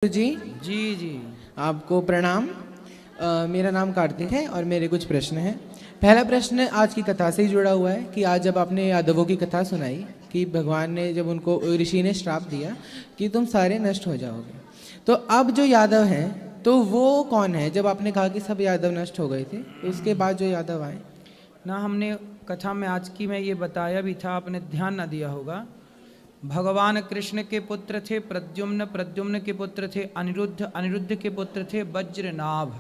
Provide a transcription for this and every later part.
जी जी जी। आपको प्रणाम। मेरा नाम कार्तिक है और मेरे कुछ प्रश्न हैं। पहला प्रश्न आज की कथा से ही जुड़ा हुआ है कि आज जब आपने यादवों की कथा सुनाई कि भगवान ने जब उनको ऋषि ने श्राप दिया कि तुम सारे नष्ट हो जाओगे, तो अब जो यादव हैं तो वो कौन है? जब आपने कहा कि सब यादव नष्ट हो गए थे तो उसके बाद जो यादव आए ना, हमने कथा में आज की में ये बताया भी था, आपने ध्यान ना दिया होगा। भगवान कृष्ण के पुत्र थे प्रद्युम्न, प्रद्युम्न के पुत्र थे अनिरुद्ध, अनिरुद्ध के पुत्र थे वज्रनाभ।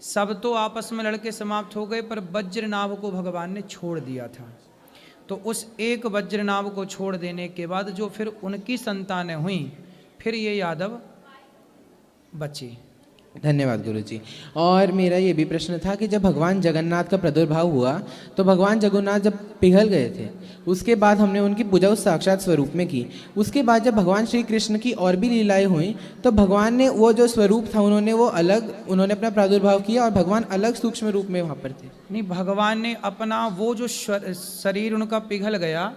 सब तो आपस में लड़के समाप्त हो गए, पर वज्रनाभ को भगवान ने छोड़ दिया था। तो उस एक वज्रनाभ को छोड़ देने के बाद जो फिर उनकी संतानें हुई, फिर ये यादव बचे। धन्यवाद गुरु जी। और मेरा ये भी प्रश्न था कि जब भगवान जगन्नाथ का प्रादुर्भाव हुआ तो भगवान जगन्नाथ जब पिघल गए थे उसके बाद हमने उनकी पूजा उस साक्षात स्वरूप में की। उसके बाद जब भगवान श्री कृष्ण की और भी लीलाएं हुई तो भगवान ने वो जो स्वरूप था उन्होंने अपना प्रादुर्भाव किया और भगवान अलग सूक्ष्म रूप में वहाँ पर थे। नहीं, भगवान ने अपना वो जो शरीर उनका पिघल गया,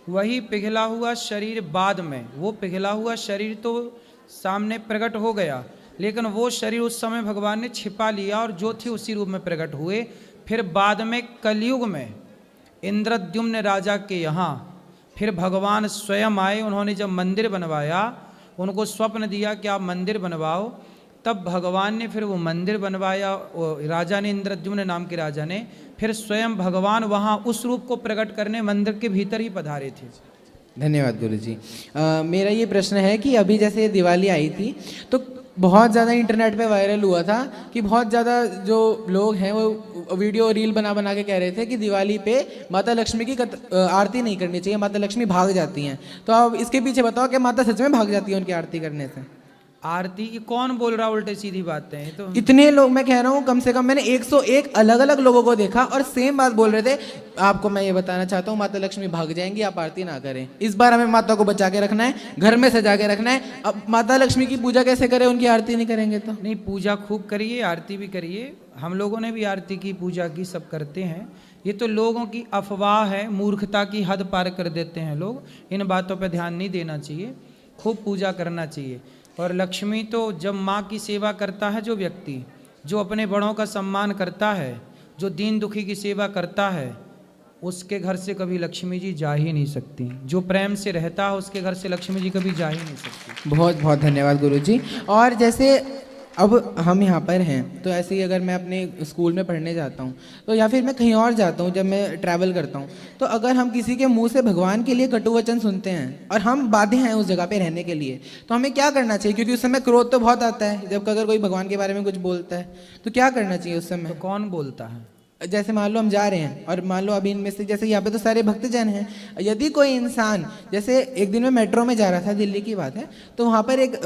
वही पिघला हुआ शरीर बाद में, वो पिघला हुआ शरीर तो सामने प्रकट हो गया, लेकिन वो शरीर उस समय भगवान ने छिपा लिया और जो थे उसी रूप में प्रकट हुए। फिर बाद में कलयुग में इंद्रद्युम्न राजा के यहाँ फिर भगवान स्वयं आए। उन्होंने जब मंदिर बनवाया, उनको स्वप्न दिया कि आप मंदिर बनवाओ, तब भगवान ने फिर वो मंदिर बनवाया। राजा ने, इंद्रद्युम्न नाम के राजा ने, फिर स्वयं भगवान वहाँ उस रूप को प्रकट करने मंदिर के भीतर ही पधारे थे। धन्यवाद गुरु जी। मेरा ये प्रश्न है कि अभी जैसे दिवाली आई थी तो बहुत ज़्यादा इंटरनेट पे वायरल हुआ था कि बहुत ज़्यादा जो लोग हैं वो वीडियो रील बना बना के कह रहे थे कि दिवाली पे माता लक्ष्मी की आरती नहीं करनी चाहिए, माता लक्ष्मी भाग जाती हैं। तो अब इसके पीछे बताओ कि माता सच में भाग जाती है उनकी आरती करने से? आरती की कौन बोल रहा उल्टे सीधी बातें? तो इतने लोग, मैं कह रहा हूँ कम से कम मैंने 101 अलग अलग लोगों को देखा और सेम बात बोल रहे थे। आपको मैं ये बताना चाहता हूँ, माता लक्ष्मी भाग जाएंगी, आप आरती ना करें। इस बार हमें माता को बचा के रखना है, घर में सजा के रखना है। अब माता लक्ष्मी की पूजा कैसे करें, उनकी आरती नहीं करेंगे तो? नहीं, पूजा खूब करिए, आरती भी करिए। हम लोगों ने भी आरती की, पूजा की, सब करते हैं। ये तो लोगों की अफवाह है, मूर्खता की हद पार कर देते हैं लोग। इन बातों पर ध्यान नहीं देना चाहिए, खूब पूजा करना चाहिए। और लक्ष्मी तो जब माँ की सेवा करता है जो व्यक्ति, जो अपने बड़ों का सम्मान करता है, जो दीन दुखी की सेवा करता है, उसके घर से कभी लक्ष्मी जी जा ही नहीं सकती। जो प्रेम से रहता है उसके घर से लक्ष्मी जी कभी जा ही नहीं सकती। बहुत बहुत धन्यवाद गुरु जी। और जैसे अब हम यहाँ पर हैं तो ऐसे ही अगर मैं अपने स्कूल में पढ़ने जाता हूँ तो या फिर मैं कहीं और जाता हूँ, जब मैं ट्रैवल करता हूँ, तो अगर हम किसी के मुंह से भगवान के लिए कटु वचन सुनते हैं और हम बाध्य हैं उस जगह पे रहने के लिए, तो हमें क्या करना चाहिए? क्योंकि उस समय क्रोध तो बहुत आता है जब अगर कोई भगवान के बारे में कुछ बोलता है, तो क्या करना चाहिए उस समय? तो कौन बोलता है? जैसे मान लो हम जा रहे हैं और मान लो अभी इनमें से जैसे यहाँ पे तो सारे भक्तजन हैं, यदि कोई इंसान, जैसे एक दिन मैं मेट्रो में जा रहा था, दिल्ली की बात है, तो वहाँ पर एक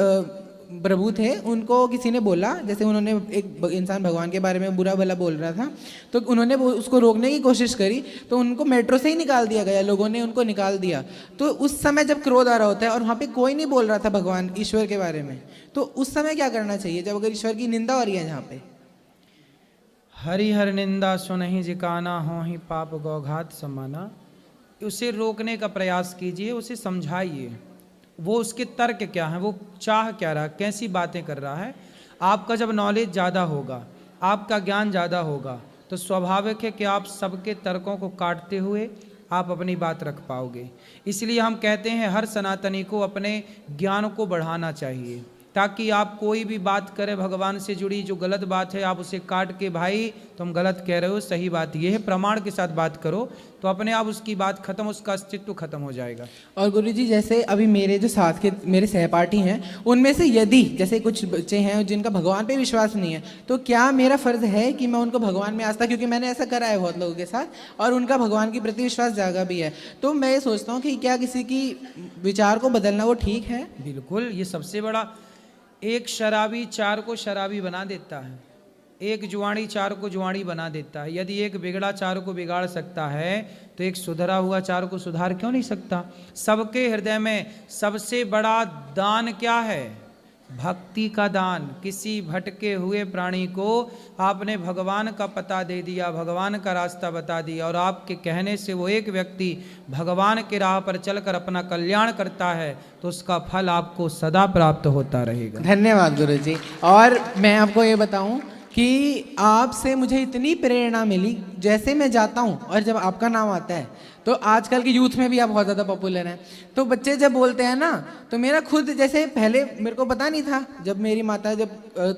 प्रभु थे, उनको किसी ने बोला, जैसे उन्होंने एक इंसान भगवान के बारे में बुरा भला बोल रहा था, तो उन्होंने उसको रोकने की कोशिश करी तो उनको मेट्रो से ही निकाल दिया गया, लोगों ने उनको निकाल दिया। तो उस समय जब क्रोध आ रहा होता है और वहाँ पे कोई नहीं बोल रहा था भगवान ईश्वर के बारे में, तो उस समय क्या करना चाहिए जब अगर ईश्वर की निंदा हो रही है जहाँ पे? हरि हर निंदा सुनहि जिकाना, हो ही पाप गौघात समाना। उसे रोकने का प्रयास कीजिए, उसे समझाइए वो उसके तर्क क्या है, वो चाह क्या रहा, कैसी बातें कर रहा है। आपका जब नॉलेज ज़्यादा होगा, आपका ज्ञान ज़्यादा होगा, तो स्वाभाविक है कि आप सबके तर्कों को काटते हुए आप अपनी बात रख पाओगे। इसलिए हम कहते हैं हर सनातनी को अपने ज्ञान को बढ़ाना चाहिए, ताकि आप कोई भी बात करें भगवान से जुड़ी जो गलत बात है, आप उसे काट के भाई तुम गलत कह रहे हो, सही बात ये है, प्रमाण के साथ बात करो, तो अपने आप उसकी बात खत्म, उसका अस्तित्व खत्म हो जाएगा। और गुरुजी जैसे अभी मेरे जो साथ के मेरे सहपाठी हैं, उनमें से यदि जैसे कुछ बच्चे हैं जिनका भगवान पे विश्वास नहीं है, तो क्या मेरा फर्ज है कि मैं उनको भगवान में आस्था, क्योंकि मैंने ऐसा करा है बहुत लोगों के साथ और उनका भगवान के प्रति विश्वास जागा भी है, तो मैं ये सोचता हूँ कि क्या किसी की विचार को बदलना वो ठीक है? बिल्कुल, ये सबसे बड़ा, एक शराबी चार को शराबी बना देता है, एक जुआड़ी चार को जुआड़ी बना देता है। यदि एक बिगड़ा चार को बिगाड़ सकता है, तो एक सुधरा हुआ चार को सुधार क्यों नहीं सकता? सबके हृदय में सबसे बड़ा दान क्या है? भक्ति का दान। किसी भटके हुए प्राणी को आपने भगवान का पता दे दिया, भगवान का रास्ता बता दिया, और आपके कहने से वो एक व्यक्ति भगवान के राह पर चलकर अपना कल्याण करता है, तो उसका फल आपको सदा प्राप्त होता रहेगा। धन्यवाद गुरुजी। और मैं आपको ये बताऊं कि आपसे मुझे इतनी प्रेरणा मिली, जैसे मैं जाता हूं और जब आपका नाम आता है, तो आजकल के यूथ में भी आप बहुत ज़्यादा पॉपुलर हैं, तो बच्चे जब बोलते हैं ना, तो मेरा खुद, जैसे पहले मेरे को पता नहीं था, जब मेरी माता जब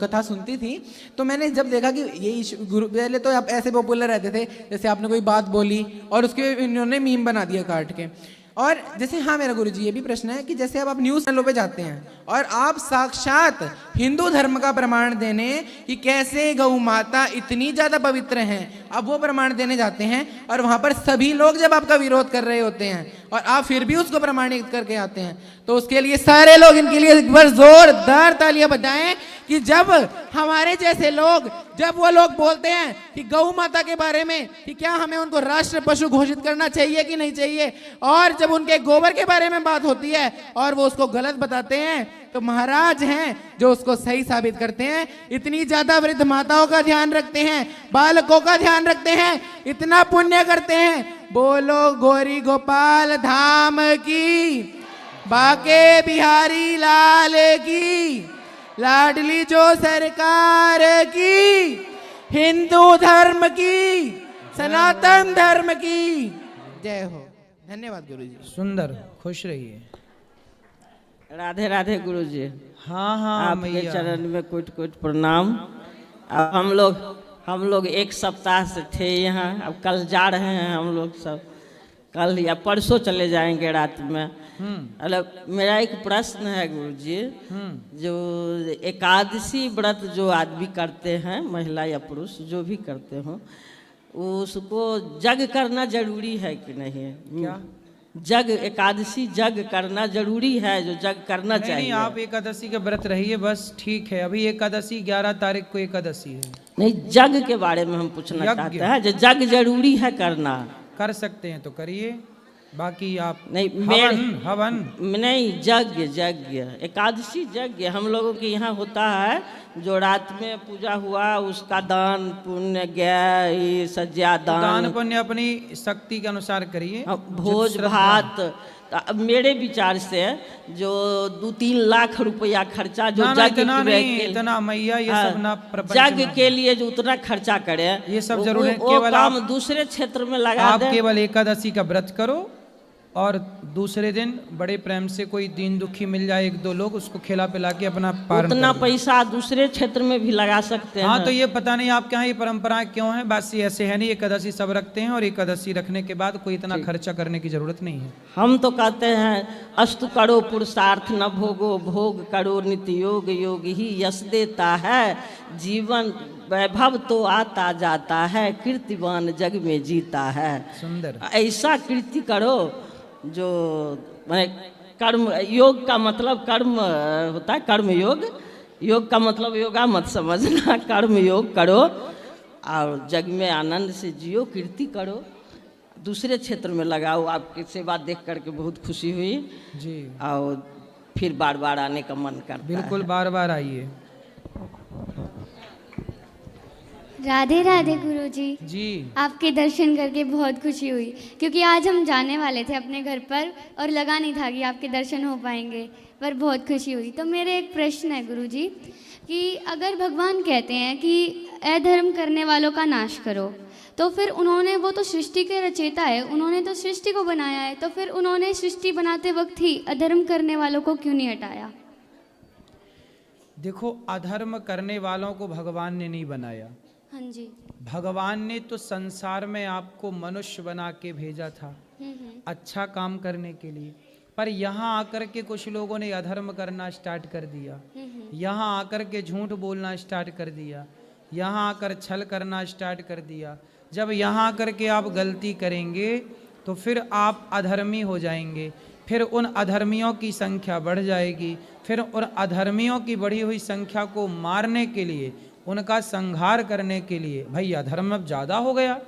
कथा सुनती थी, तो मैंने जब देखा कि ये गुरु, पहले तो आप ऐसे पॉपुलर रहते थे, जैसे आपने कोई बात बोली और उसके इन्होंने मीम बना दिया काट के। और जैसे, हाँ मेरा गुरुजी ये भी प्रश्न है कि जैसे अब आप न्यूज़ चैनलों पे जाते हैं और आप साक्षात हिंदू धर्म का प्रमाण देने कि कैसे गौ माता इतनी ज़्यादा पवित्र हैं, अब वो प्रमाण देने जाते हैं, और वहाँ पर सभी लोग जब आपका विरोध कर रहे होते हैं और आप फिर भी उसको प्रमाणित करके आते हैं, तो उसके लिए सारे लोग इनके लिए एक बार जोरदार तालियां बजाएं कि जब हमारे जैसे लोग, जब वो लोग बोलते हैं कि गौ माता के बारे में कि क्या हमें उनको राष्ट्र पशु घोषित करना चाहिए कि नहीं चाहिए, और जब उनके गोबर के बारे में बात होती है और वो उसको गलत बताते हैं, तो महाराज हैं जो उसको सही साबित करते हैं। इतनी ज्यादा वृद्ध माताओं का ध्यान रखते हैं, बालकों का ध्यान रखते हैं, इतना पुण्य करते हैं। बोलो गौरी गोपाल धाम की, बाके बिहारी लाल की, लाडली जो सरकार की, हिंदू धर्म की, सनातन धर्म की जय हो। धन्यवाद गुरुजी। सुंदर, खुश रहिए। राधे राधे गुरुजी। हाँ हाँ आपके मैया, चरण में कोटि कोटि प्रणाम। अब हम लोग एक सप्ताह से थे यहाँ, अब कल जा रहे हैं हम लोग सब, कल या परसों चले जाएंगे रात में। मतलब मेरा एक प्रश्न है गुरुजी, जो एकादशी व्रत जो आदमी करते हैं, महिला या पुरुष जो भी करते हो, उसको जग करना जरूरी है कि नहीं? क्या जग, एकादशी जग करना जरूरी है, जो जग करना नहीं, चाहिए? आप एकादशी के व्रत रहिए बस, ठीक है। अभी एकादशी 11 तारीख को एकादशी है। नहीं, जग के बारे में हम पूछना यज्ञ। चाहते हैं, जो जग जरूरी है करना। कर सकते हैं तो करिए, बाकी आप नहीं, हवन नहीं, यज्ञ एकादशी यज्ञ हम लोगों के यहाँ होता है, जो रात में पूजा हुआ उसका दान पुण्य, गया सज्जा दान पुण्य अपनी शक्ति के अनुसार करिए। भोज भात। तो अब मेरे विचार से जो 2-3 लाख रुपया खर्चा जो जग इतना मैया ये सब ना जग के लिए जो उतना खर्चा करे, ये सब जरूर है। वो केवल काम आप दूसरे क्षेत्र में लगा आप दे। केवल एकादशी का व्रत करो, और दूसरे दिन बड़े प्रेम से कोई दीन दुखी मिल जाए 1-2 लोग, उसको खिला पिला के अपना पार उतना पैसा दूसरे क्षेत्र में भी लगा सकते हैं। हाँ, तो ये पता नहीं आपके यहाँ ये परंपराएं क्यों हैं, बस ये ऐसे है नहीं। एकादशी सब रखते हैं, और एकादशी रखने के बाद कोई इतना खर्चा करने की जरूरत नहीं है। हम तो कहते हैं अस्तु करो पुरुषार्थ न भोगो, भोग करो नित्य योग, योग ही यश देता है, जीवन वैभव तो आता जाता है, कीर्तिवान जग में जीता है। सुंदर। ऐसा कीर्ति करो जो माने कर्म, योग का मतलब कर्म होता है, कर्म योग, योग का मतलब योगा मत समझना, कर्म योग करो और जग में आनंद से जियो, कीर्ति करो, दूसरे क्षेत्र में लगाओ। आपकी सेवा देख करके बहुत खुशी हुई जी, और फिर बार बार आने का मन करता है। बिल्कुल, बार बार आइए। राधे राधे गुरुजी। जी, आपके दर्शन करके बहुत खुशी हुई, क्योंकि आज हम जाने वाले थे अपने घर पर और लगा नहीं था कि आपके दर्शन हो पाएंगे, पर बहुत खुशी हुई। तो मेरे एक प्रश्न है गुरुजी, कि अगर भगवान कहते हैं कि अधर्म करने वालों का नाश करो, तो फिर उन्होंने, वो तो सृष्टि के रचयिता है, उन्होंने तो सृष्टि को बनाया है, तो फिर उन्होंने सृष्टि बनाते वक्त ही अधर्म करने वालों को क्यों नहीं हटाया? देखो, अधर्म करने वालों को भगवान ने नहीं बनाया। हाँ जी। भगवान ने तो संसार में आपको मनुष्य बना के भेजा था अच्छा काम करने के लिए, पर यहाँ आकर के कुछ लोगों ने अधर्म करना स्टार्ट कर दिया, यहाँ आकर के झूठ बोलना स्टार्ट कर दिया, यहाँ आकर छल करना स्टार्ट कर दिया। जब यहाँ आकर के आप गलती करेंगे तो फिर आप अधर्मी हो जाएंगे, फिर उन अधर्मियों की संख्या बढ़ जाएगी, फिर उन अधर्मियों की बढ़ी हुई संख्या को मारने के लिए, उनका संहार करने के लिए, भाई अधर्म अब ज़्यादा हो गया,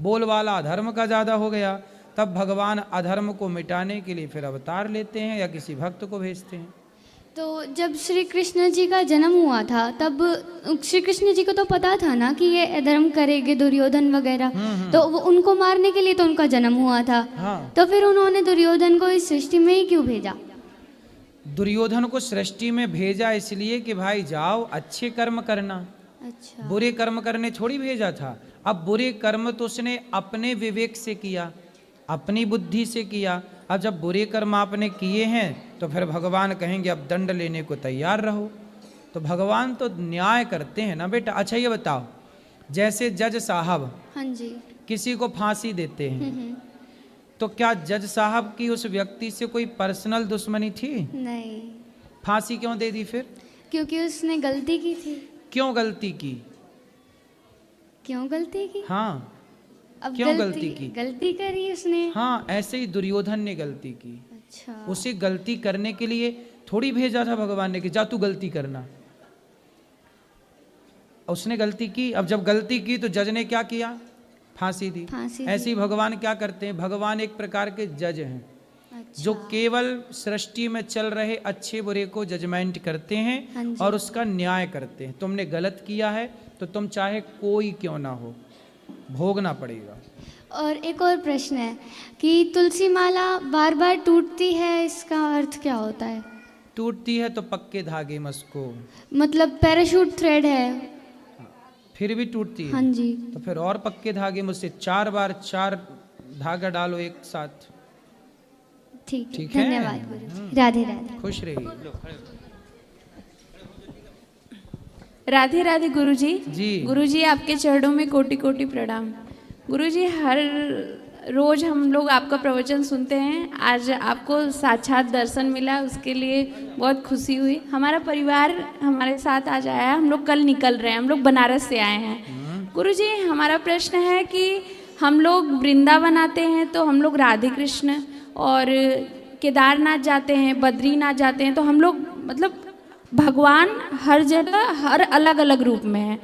बोलवाला अधर्म का ज़्यादा हो गया, तब भगवान अधर्म को मिटाने के लिए फिर अवतार लेते हैं या किसी भक्त को भेजते हैं। तो जब श्री कृष्ण जी का जन्म हुआ था तब श्री कृष्ण जी को तो पता था ना कि ये अधर्म करेंगे दुर्योधन वगैरह, तो वो उनको मारने के लिए तो उनका जन्म हुआ था। हाँ। तो फिर उन्होंने दुर्योधन को इस सृष्टि में ही क्यों भेजा? दुर्योधन को सृष्टि में भेजा इसलिए कि भाई जाओ अच्छे कर्म करना, अच्छा। बुरे कर्म करने थोड़ी भेजा था। अब बुरे कर्म तो उसने अपने विवेक से किया, अपनी बुद्धि से किया। अब जब बुरे कर्म आपने किए हैं तो फिर भगवान कहेंगे अब दंड लेने को तैयार रहो। तो भगवान तो न्याय करते हैं ना बेटा। अच्छा ये बताओ, जैसे जज साहब हाँ जी। किसी को फांसी देते हैं तो क्या जज साहब की उस व्यक्ति से कोई पर्सनल दुश्मनी थी? नहीं। फांसी क्यों दे दी फिर? क्योंकि उसने गलती की थी। क्यों गलती की? क्यों गलती की? हाँ, अब क्यों गलती की? गलती करी उसने। हाँ, ऐसे ही दुर्योधन ने गलती की। अच्छा। उसे गलती करने के लिए थोड़ी भेजा था भगवान ने कि जा तू गलती करना। उसने गलती की। अब जब गलती की तो जज ने क्या किया? फांसी दी। फांसी ऐसे ही दी। भगवान क्या करते हैं? भगवान एक प्रकार के जज हैं। अच्छा। जो केवल सृष्टि में चल रहे अच्छे बुरे को जजमेंट करते हाँ हैं जी। और उसका न्याय करते हैं। तुमने गलत किया है तो तुम चाहे कोई क्यों ना हो भोगना पड़ेगा। और एक और प्रश्न है कि तुलसी माला बार बार टूटती है, इसका अर्थ क्या होता है? टूटती है तो पक्के धागे में उसको, मतलब पैराशूट थ्रेड है। फिर भी टूटती है। हाँ जी। तो फिर और पक्के धागे में उससे 4 बार 4 धागा डालो एक साथ। ठीक ठीक है। है। धन्यवाद गुरुजी। राधे राधे। खुश रहिए। राधे राधे गुरुजी। जी। गुरुजी आपके चरणों में कोटि कोटि प्रणाम। गुरुजी हर रोज हम लोग आपका प्रवचन सुनते हैं, आज आपको साक्षात दर्शन मिला, उसके लिए बहुत खुशी हुई। हमारा परिवार हमारे साथ आज आया है, हम लोग कल निकल रहे हैं, हम लोग बनारस से आए हैं। गुरुजी हमारा प्रश्न है कि हम लोग वृंदावन आते हैं तो हम लोग राधे कृष्ण, और केदारनाथ जाते हैं, बद्रीनाथ जाते हैं, तो हम लोग मतलब भगवान हर जगह हर अलग अलग रूप में है।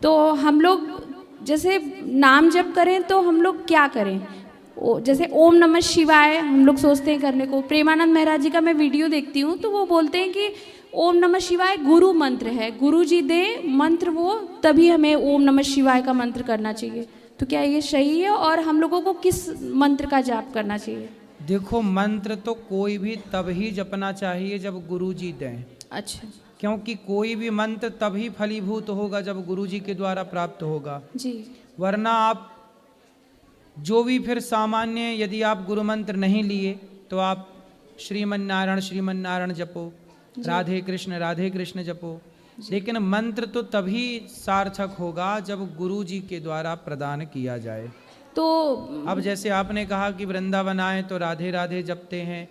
तो हम लोग जैसे नाम जप करें तो हम लोग क्या करें? जैसे ओम नमः शिवाय हम लोग सोचते हैं करने को। प्रेमानंद महाराज जी का मैं वीडियो देखती हूँ तो वो बोलते हैं कि ओम नमः शिवाय गुरु मंत्र है, गुरु जी दे मंत्र वो, तभी हमें ओम नमः शिवाय का मंत्र करना चाहिए। तो क्या ये सही है और हम लोगों को किस मंत्र का जाप करना चाहिए? देखो, मंत्र तो कोई भी तब ही जपना चाहिए जब गुरु जी दें। अच्छा क्योंकि कोई भी मंत्र तभी फलीभूत होगा जब गुरु जी के द्वारा प्राप्त होगा। जी। वरना आप जो भी फिर सामान्य, यदि आप गुरु मंत्र नहीं लिए तो आप श्रीमन नारायण जपो, राधे कृष्ण जपो, लेकिन मंत्र तो तभी सार्थक होगा जब गुरु जी के द्वारा प्रदान किया जाए। तो अब जैसे आपने कहा कि वृंदावन आए तो राधे राधे जपते हैं,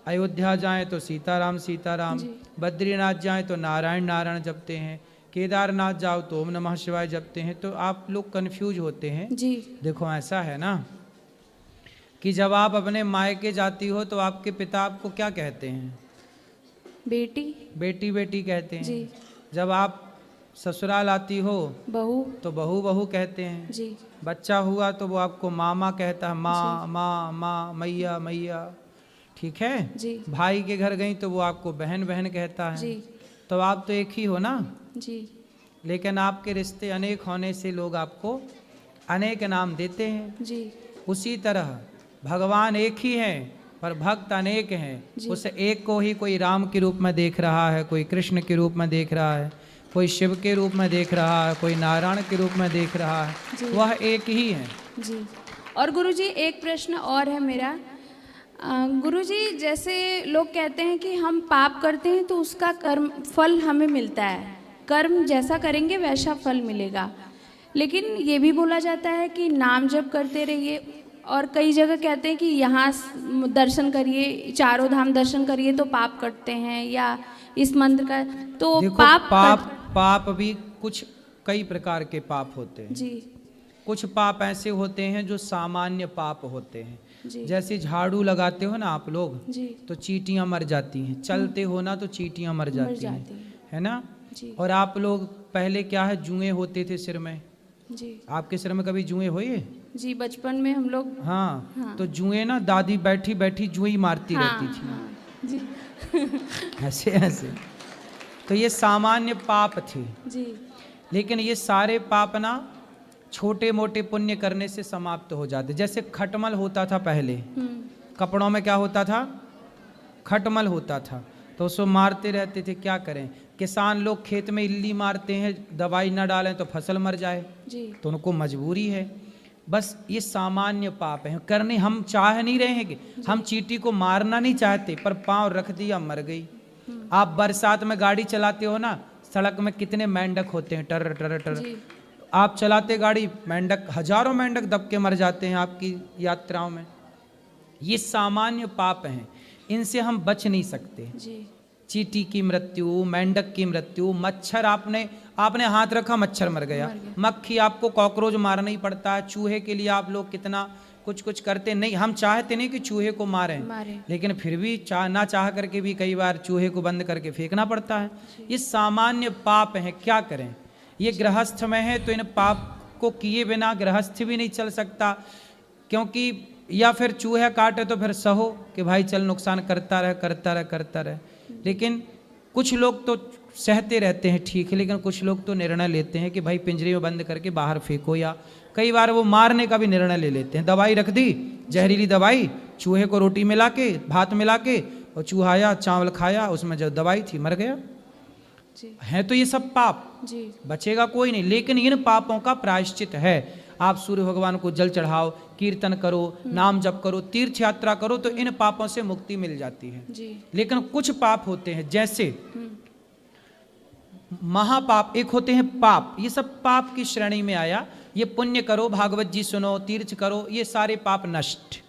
अयोध्या जाएं तो सीताराम सीताराम, बद्रीनाथ जाएं तो नारायण नारायण जपते हैं, केदारनाथ जाओ तो ओम नमः शिवाय जपते हैं, तो आप लोग कंफ्यूज होते हैं। जी। देखो ऐसा है ना कि जब आप अपने मायके जाती हो तो आपके पिता आपको क्या कहते हैं? बेटी बेटी बेटी कहते हैं। जी। जब आप ससुराल आती हो बहू तो बहू बहू कहते हैं। जी। बच्चा हुआ तो वो आपको मामा कहता है, माँ माँ माँ, मैया मैया, ठीक है। जी। भाई के घर गई तो वो आपको बहन बहन कहता है। जी। तो आप तो एक ही हो ना। जी। लेकिन आपके रिश्ते अनेक होने से लोग आपको अनेक नाम देते हैं। जी। उसी तरह भगवान एक ही हैं पर भक्त अनेक हैं। उस एक को ही कोई राम के रूप में देख रहा है, कोई कृष्ण के रूप में देख रहा है, कोई शिव के रूप में देख रहा है, कोई नारायण के रूप में देख रहा है। वह एक ही है। जी। और गुरुजी एक प्रश्न और है मेरा। गुरुजी जैसे लोग कहते हैं कि हम पाप करते हैं तो उसका कर्म फल हमें मिलता है, कर्म जैसा करेंगे वैसा फल मिलेगा, लेकिन ये भी बोला जाता है कि नाम जप करते रहिए, और कई जगह कहते हैं कि यहाँ दर्शन करिए, चारों धाम दर्शन करिए तो पाप कटते हैं, या इस मंत्र का तो देखो, पाप भी कुछ कई प्रकार के पाप होते हैं। जी। कुछ पाप ऐसे होते हैं जो सामान्य पाप होते हैं। जी। जैसे झाड़ू लगाते हो ना आप लोग, जी। तो चींटियां मर जाती हैं, चलते हो ना तो चींटियां मर जाती हैं, है ना। जी। और आप लोग पहले क्या है, जुएं होते थे सिर में। जी। आपके सिर में कभी जुएं हुए? जी, बचपन में हम लोग। हाँ, हाँ। तो जुएं ना दादी बैठी बैठी जुएं मारती रहती थी। हाँ। जी। ऐसे ऐसे। तो ये सामान्य पाप थे, जी लेकिन ये सारे पाप ना छोटे मोटे पुण्य करने से समाप्त हो जाते। जैसे खटमल होता था पहले, कपड़ों में क्या होता था, खटमल होता था, तो उसको मारते रहते थे। क्या करें, किसान लोग खेत में इल्ली मारते हैं, दवाई ना डालें तो फसल मर जाए, जी तो उनको मजबूरी है। बस ये सामान्य पाप है करने, हम चाह नहीं रहे हैं कि हम चींटी को मारना नहीं चाहते, पर पांव रख दिया मर गई। आप बरसात में गाड़ी चलाते हो ना, सड़क में कितने मेंढक होते हैं, टर टर टर, आप चलाते गाड़ी, मेंढक, हजारों मेंढक दब के मर जाते हैं आपकी यात्राओं में। ये सामान्य पाप हैं, इनसे हम बच नहीं सकते। जी चींटी की मृत्यु, मेंढक की मृत्यु, मच्छर, आपने हाथ रखा मच्छर मर गया, मक्खी, आपको कॉकरोच मारना ही पड़ता है। चूहे के लिए आप लोग कितना कुछ करते नहीं, हम चाहते नहीं कि चूहे को मारें, लेकिन फिर भी ना चाह करके भी कई बार चूहे को बंद करके फेंकना पड़ता है। ये सामान्य पाप हैं, क्या करें। ये गृहस्थ में है तो इन पाप को किए बिना गृहस्थ भी नहीं चल सकता, क्योंकि या फिर चूहे काटे तो फिर सहो कि भाई चल नुकसान करता रहे। लेकिन कुछ लोग तो सहते रहते हैं, ठीक है, लेकिन कुछ लोग तो निर्णय लेते हैं कि भाई पिंजरे में बंद करके बाहर फेंको, या कई बार वो मारने का भी निर्णय ले लेते हैं। दवाई रख दी, जहरीली दवाई, चूहे को रोटी मिला के, भात मिला के, और चूहा आया, चावल खाया, उसमें जो दवाई थी मर गया। है तो ये सब पाप, जी बचेगा कोई नहीं। लेकिन इन पापों का प्रायश्चित है। आप सूर्य भगवान को जल चढ़ाओ, कीर्तन करो, नाम जप करो, तीर्थ यात्रा करो, तो इन पापों से मुक्ति मिल जाती है। जी लेकिन कुछ पाप होते हैं, जैसे महापाप, एक होते हैं पाप, ये सब पाप की श्रेणी में आया। ये पुण्य करो, भागवत जी सुनो, तीर्थ करो, ये सारे पाप नष्ट।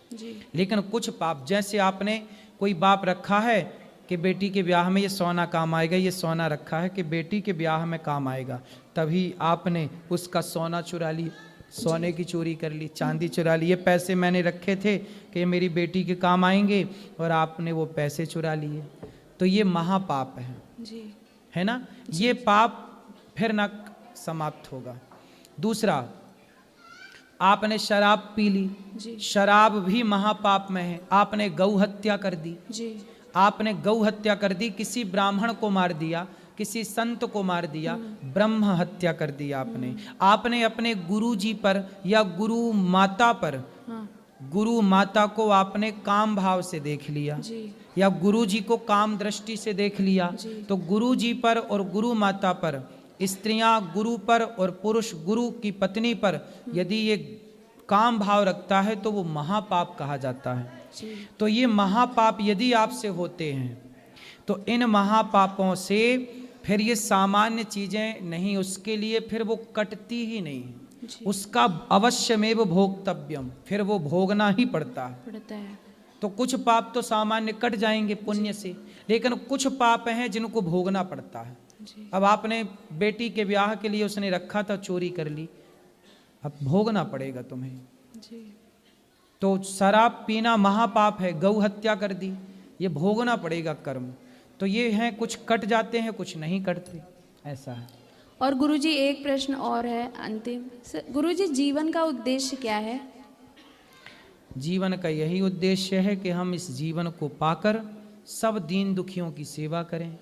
लेकिन कुछ पाप, जैसे आपने कोई बाप रखा है कि बेटी के ब्याह में ये सोना काम आएगा, ये सोना रखा है कि बेटी के ब्याह में काम आएगा, तभी आपने उसका सोना चुरा ली, सोने की चोरी कर ली, चांदी चुरा ली। ये पैसे मैंने रखे थे कि मेरी बेटी के काम आएंगे, और आपने वो पैसे चुरा लिए, तो ये महापाप है, है ना। ये पाप फिर ना समाप्त होगा। दूसरा, आपने शराब पी ली, शराब भी महापाप में है। आपने गौ हत्या कर दी, आपने गौ हत्या कर दी, किसी ब्राह्मण को मार दिया, किसी संत को मार दिया, ब्रह्म हत्या कर दी आपने। आपने अपने गुरु जी पर या गुरु माता पर, गुरु माता को आपने काम भाव से देख लिया, या गुरु जी को काम दृष्टि से देख लिया, तो गुरु जी पर और गुरु माता पर, स्त्रियां गुरु पर और पुरुष गुरु की पत्नी पर यदि ये काम भाव रखता है तो वो महापाप कहा जाता है। तो ये महापाप यदि आपसे होते हैं तो इन महापापों से फिर ये सामान्य चीजें नहीं, उसके लिए फिर वो कटती ही नहीं, उसका अवश्यमेव भोक्तव्यम, फिर वो भोगना ही पड़ता है। तो कुछ पाप तो सामान्य कट जाएंगे पुण्य से, लेकिन कुछ पाप हैं जिनको भोगना पड़ता है। अब आपने बेटी के ब्याह के लिए उसने रखा था, चोरी कर ली, अब भोगना पड़ेगा तुम्हें। तो शराब पीना महापाप है, गौ हत्या कर दी, ये भोगना पड़ेगा कर्म। तो ये हैं, कुछ कट जाते हैं, कुछ नहीं कटते, ऐसा है। और गुरुजी एक प्रश्न और है अंतिम। गुरुजी, जीवन का उद्देश्य क्या है? जीवन का यही उद्देश्य है कि हम इस जीवन को पाकर सब दीन दुखियों की सेवा करें,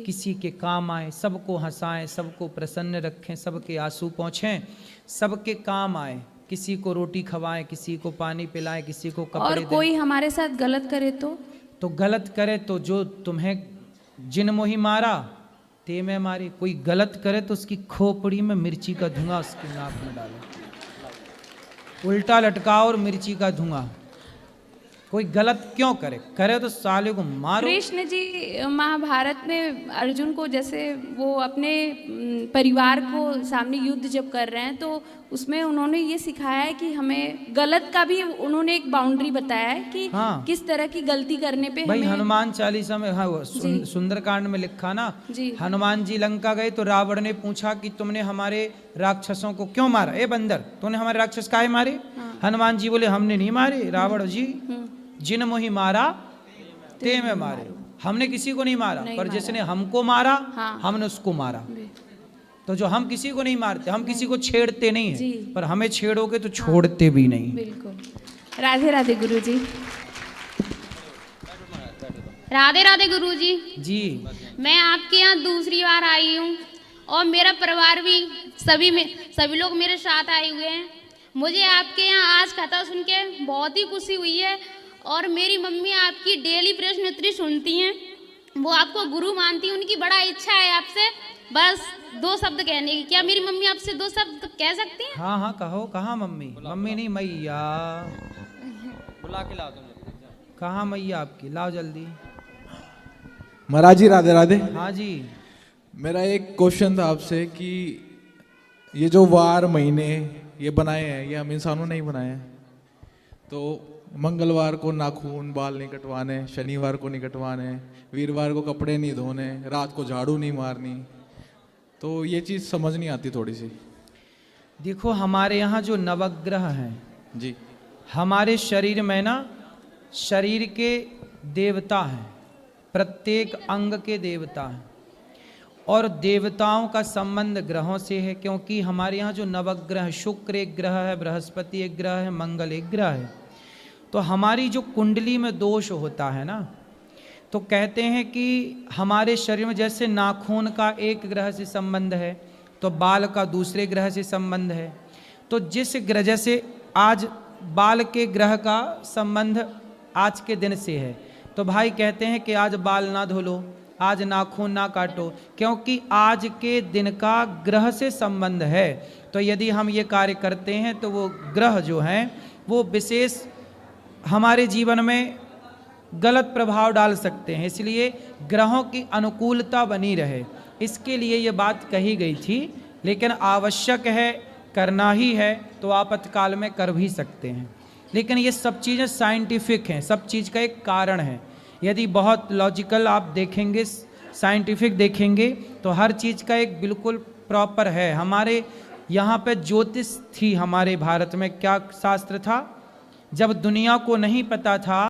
किसी के काम आए, सबको हंसाएं, सबको प्रसन्न रखें, सबके आंसू पहुँचें, सबके काम आए, किसी को रोटी खवाएं, किसी को पानी पिलाएं, किसी को कपड़े और कोई हमारे साथ गलत करे तो गलत करे तो जो तुम्हें जिन मोही मारा ते में मारे। कोई गलत करे तो उसकी खोपड़ी में मिर्ची का धुआं उसकी नाक में डालो, उल्टा लटकाओ और मिर्ची का धुआं। कोई गलत क्यों करे तो साले को मारो। कृष्ण जी महाभारत में अर्जुन को, जैसे वो अपने परिवार को सामने युद्ध जब कर रहे हैं, तो उसमें उन्होंने ये सिखाया है कि हमें गलत का भी उन्होंने एक बाउंड्री बताया है कि किस तरह की गलती करने पे भाई हमें। हनुमान चालीसा में, हाँ, सुंदरकांड में लिखा ना, हनुमान जी लंका गए तो रावण ने पूछा कि तुमने हमारे राक्षसों को क्यों मारा, ए बंदर तूने हमारे राक्षस काहे मारे? हनुमान जी बोले हमने नहीं मारे रावण जी, जिन मोही मारा ते में मारे। हमने किसी को नहीं मारा, पर जिसने हमको मारा हमने उसको मारा। तो जो हम किसी को नहीं मारते, हम किसी को छेड़ते नहीं है, पर हमें छेड़ोगे तो छोड़ते भी नहीं। बिल्कुल। राधे राधे गुरु जी। राधे राधे गुरुजी। जी। मैं आपके यहाँ दूसरी बार आई हूँ और मेरा परिवार भी सभी लोग मेरे साथ आए हुए हैं। मुझे आपके यहाँ आज कथा सुन के बहुत ही खुशी हुई है और मेरी मम्मी आपकी डेली प्रश्न उत्तरी सुनती हैं, वो आपको गुरु मानती हैं, उनकी बड़ा इच्छा है आपसे बस 2 शब्द कहने की। क्या मेरी मम्मी आपसे 2 शब्द कह सकती हैं? हाँ हाँ कहो। कहाँ मम्मी? मम्मी नहीं मैया। बुला के ला दो। कहाँ मैया आपकी? लाओ जल्दी। महाराज जी राधे राधे। हाँ जी। मेरा एक क्वेश्चन था आपसे कि ये जो वार महीने ये बनाए हैं ये हम इंसानों ने ही बनाए हैं। तो मंगलवार को नाखून बाल नहीं कटवाने, शनिवार को नहीं कटवाने, वीरवार को कपड़े नहीं धोने, रात को झाड़ू नहीं मारनी, तो ये चीज़ समझ नहीं आती थोड़ी सी। देखो हमारे यहाँ जो नवग्रह हैं जी। हमारे शरीर में ना शरीर के देवता हैं, प्रत्येक अंग के देवता हैं और देवताओं का संबंध ग्रहों से है, क्योंकि हमारे यहाँ जो नवग्रह, शुक्र एक ग्रह है, बृहस्पति एक ग्रह है, मंगल एक ग्रह है। तो हमारी जो कुंडली में दोष होता है ना, तो कहते हैं कि हमारे शरीर में जैसे नाखून का एक ग्रह से संबंध है तो बाल का दूसरे ग्रह से संबंध है। तो जिस ग्रह, जैसे आज बाल के ग्रह का संबंध आज के दिन से है, तो भाई कहते हैं कि आज बाल ना धो लो, आज नाखून ना काटो, क्योंकि आज के दिन का ग्रह से संबंध है। तो यदि हम ये कार्य करते हैं तो वो ग्रह जो हैं वो विशेष हमारे जीवन में गलत प्रभाव डाल सकते हैं, इसलिए ग्रहों की अनुकूलता बनी रहे इसके लिए ये बात कही गई थी। लेकिन आवश्यक है, करना ही है तो आपातकाल में कर भी सकते हैं। लेकिन ये सब चीज़ें साइंटिफिक हैं, सब चीज़ का एक कारण है। यदि बहुत लॉजिकल आप देखेंगे, साइंटिफिक देखेंगे तो हर चीज़ का एक बिल्कुल प्रॉपर है। हमारे यहाँ पे ज्योतिष थी, हमारे भारत में क्या शास्त्र था, जब दुनिया को नहीं पता था